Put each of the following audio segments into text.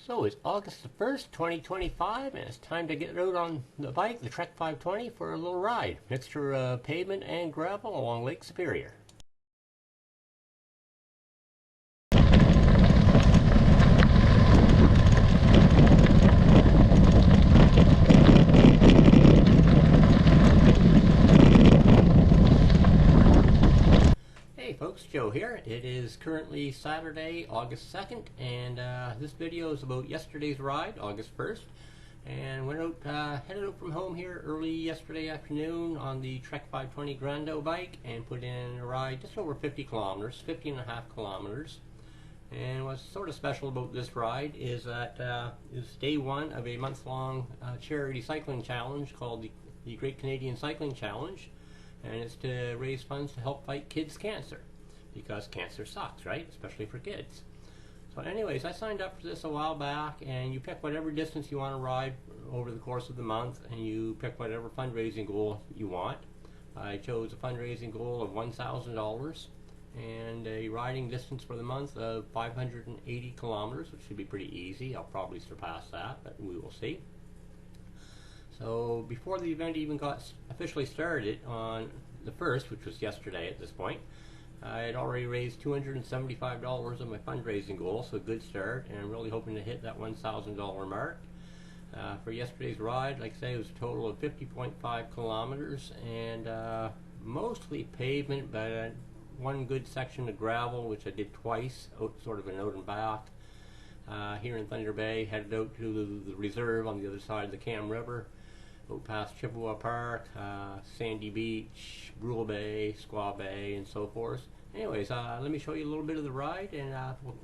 So it's August the 1st, 2025, and it's time to get out on the bike, the Trek 520, for a little ride. Mixture of pavement and gravel along Lake Superior. Hey folks, Joe here. It is currently Saturday, August 2nd, and this video is about yesterday's ride, August 1st. And went out, headed out from home here early yesterday afternoon on the Trek 520 Grando bike and put in a ride just over 50 kilometers, 50.5 kilometers. And what's sort of special about this ride is that it's day one of a month-long charity cycling challenge called the Great Canadian Cycling Challenge. And it's to raise funds to help fight kids' cancer, because cancer sucks, right? Especially for kids. So anyways, I signed up for this a while back, and you pick whatever distance you want to ride over the course of the month, and you pick whatever fundraising goal you want. I chose a fundraising goal of $1,000 and a riding distance for the month of 580 kilometers, which should be pretty easy. I'll probably surpass that, but we will see. So before the event even got officially started on the 1st, which was yesterday at this point, I had already raised $275 of my fundraising goal, so a good start, and I'm really hoping to hit that $1,000 mark. For yesterday's ride, like I say, it was a total of 50.5 kilometers, and mostly pavement, but one good section of gravel, which I did twice, sort of an out and back. Here in Thunder Bay, headed out to the reserve on the other side of the Cam River, out past Chippewa Park, Sandy Beach, Brule Bay, Squaw Bay, and so forth. Anyways, let me show you a little bit of the ride, and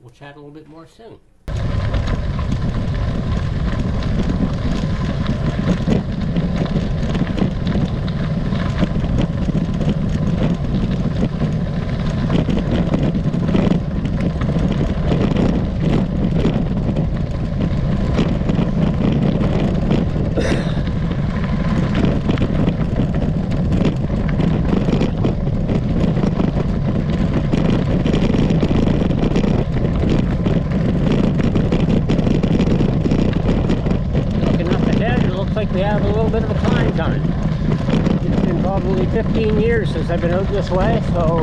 we'll chat a little bit more soon. We have a little bit of a climb coming. It's been probably 15 years since I've been out this way, so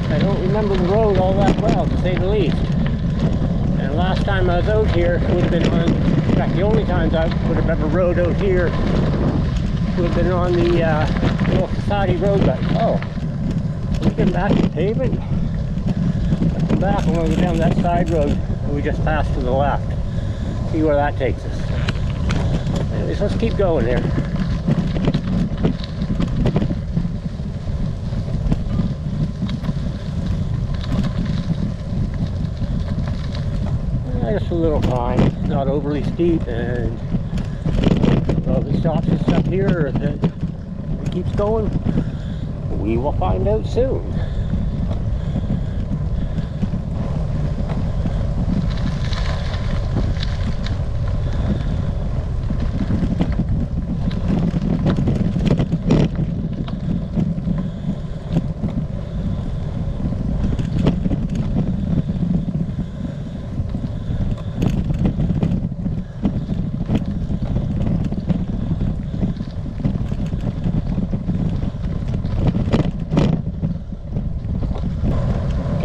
I don't remember the road all that well, to say the least. And last time I was out here would have been on, in fact the only times I would have ever rode out here would have been on the North Society road. But we get back to pavement. Let's come back and we'll go down that side road that we just passed to the left. See where that takes us. Anyways, let's keep going here. Just a little climb, not overly steep, and if it stops us up here, or if it keeps going, we will find out soon.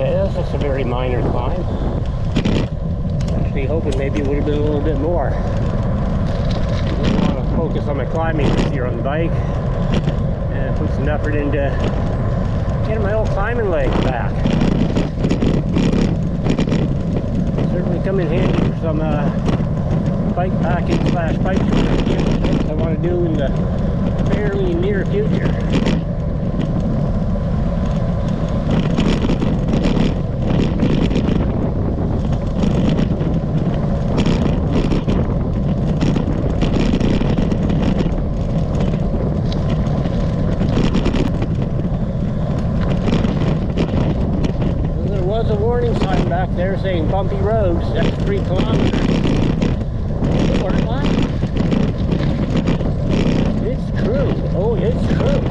That's just a very minor climb. Actually hoping maybe it would have been a little bit more. I really want to focus on my climbing this year on the bike and put some effort into getting my old climbing legs back. Certainly come in handy for some bike packing / bike touring I want to do in the fairly near future. Back there saying bumpy roads, that's 3 kilometers. Or what? It's true. Oh, it's true.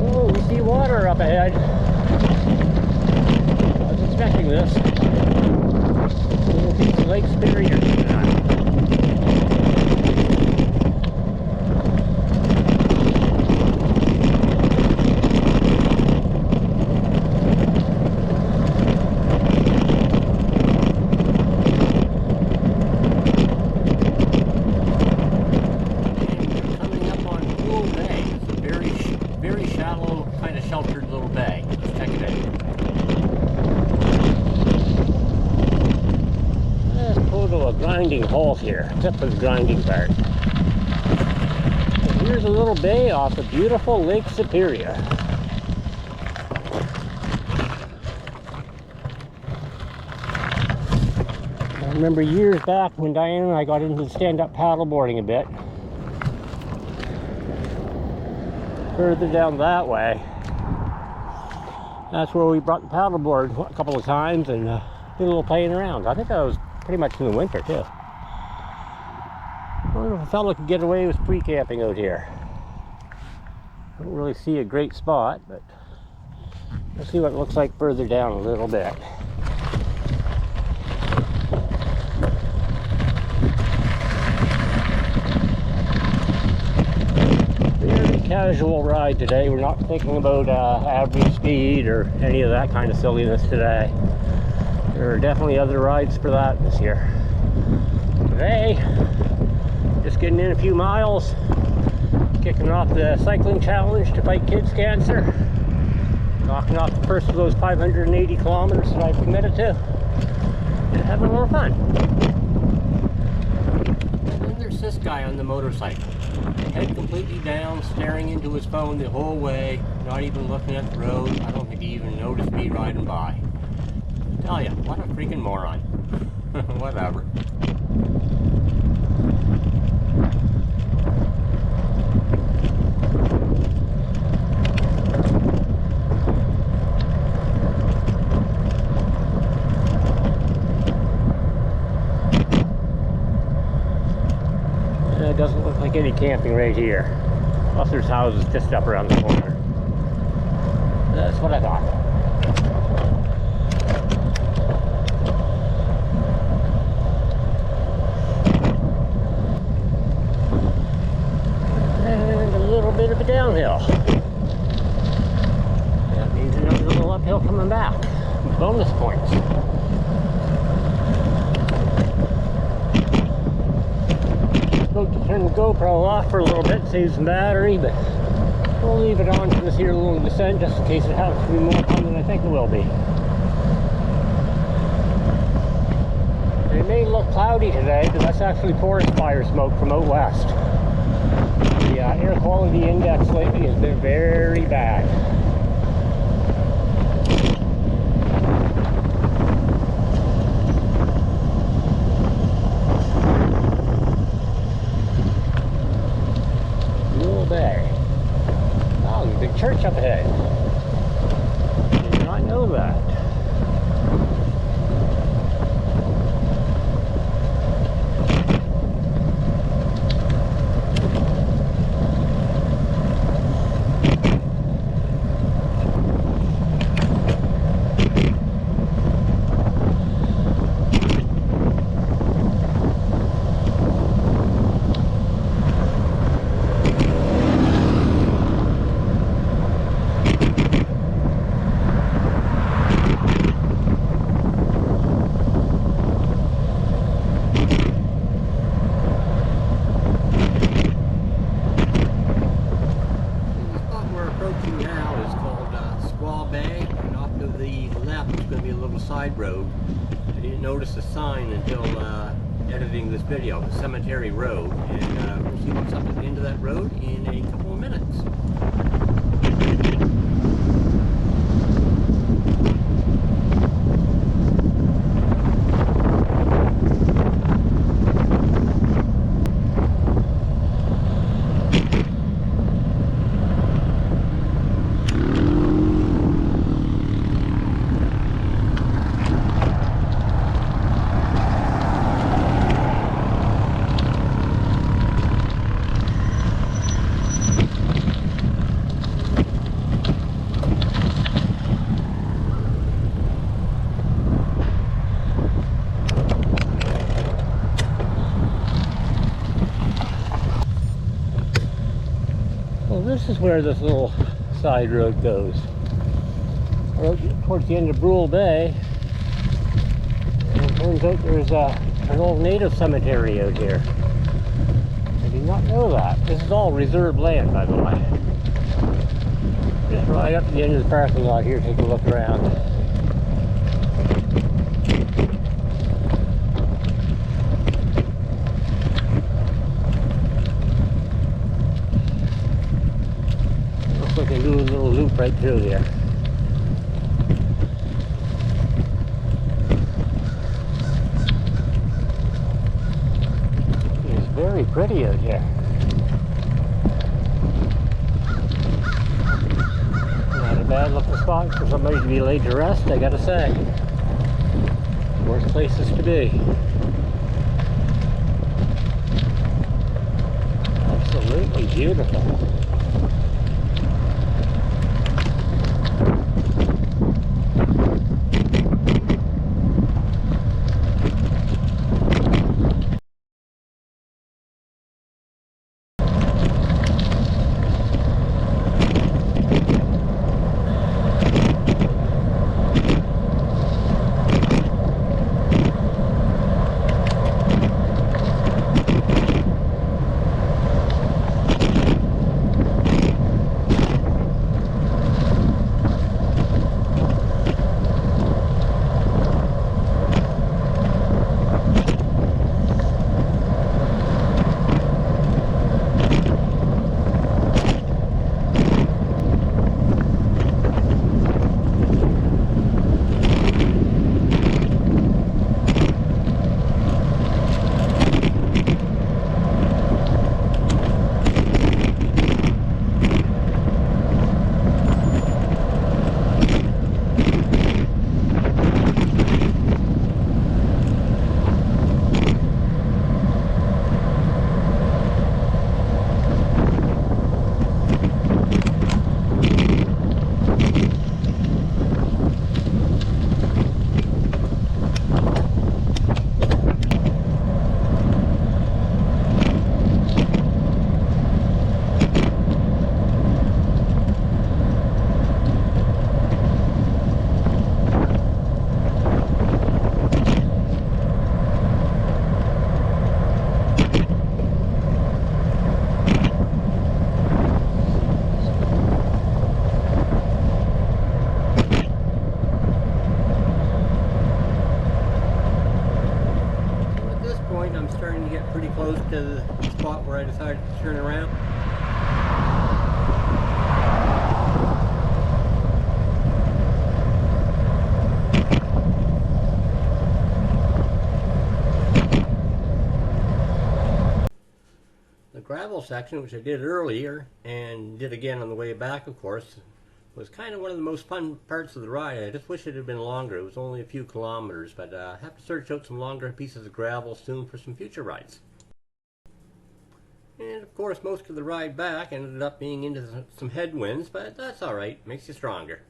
Oh, we see water up ahead. I was expecting this. Lake Superior. Coming up on Brule Bay. It's a very shallow, kind of sheltered little bay. Let's check it out. A grinding halt here, except for the grinding part. So here's a little bay off the beautiful Lake Superior. I remember years back when Diane and I got into stand-up paddleboarding a bit. Further down that way, that's where we brought the paddleboard a couple of times and did a little playing around. I think that was pretty much in the winter too. I wonder if a fellow could get away with pre-camping out here. I don't really see a great spot, but let's see what it looks like further down a little bit. Very casual ride today. We're not thinking about average speed or any of that kind of silliness today. There are definitely other rides for that this year. Today, just getting in a few miles, kicking off the cycling challenge to fight kids cancer, knocking off the first of those 580 kilometers that I've committed to, and having a little fun. And there's this guy on the motorcycle, head completely down, staring into his phone the whole way, not even looking at the road. I don't think he even noticed me riding by. Tell ya, what a freaking moron. Whatever. It doesn't look like any camping right here. Plus there's houses just up around the corner. That's what I thought. Bit of a downhill. That means another little uphill coming back. Bonus points. Supposed to turn the GoPro off for a little bit, save some battery, but we'll leave it on for this here little descent just in case it happens to be more fun than I think it will be. It may look cloudy today, but that's actually forest fire smoke from out west. The air quality index lately has been very bad. Brule Bay. Oh, there's a big church up ahead. Did not know that. Squaw Bay, and off to the left is going to be a little side road. I didn't notice the sign until editing this video, the Cemetery Road, and we'll see what's up at the end of that road in a couple of minutes. is where this little side road goes. Towards the end of Brule Bay. And it turns out there's an old native cemetery out here. I did not know that. This is all reserved land, by the way. Just right up to the end of the parking lot here, take a look around. Looks like they do a little loop right through there. It's very pretty out here. Not a bad looking spot for somebody to be laid to rest, I gotta say. Worst places to be. Absolutely beautiful. I'm starting to get pretty close to the spot where I decided to turn around. The gravel section, which I did earlier and did again on the way back, of course, was kind of one of the most fun parts of the ride. I just wish it had been longer. It was only a few kilometers, but I have to search out some longer pieces of gravel soon for some future rides. And of course, most of the ride back ended up being into some headwinds, but that's alright, makes you stronger.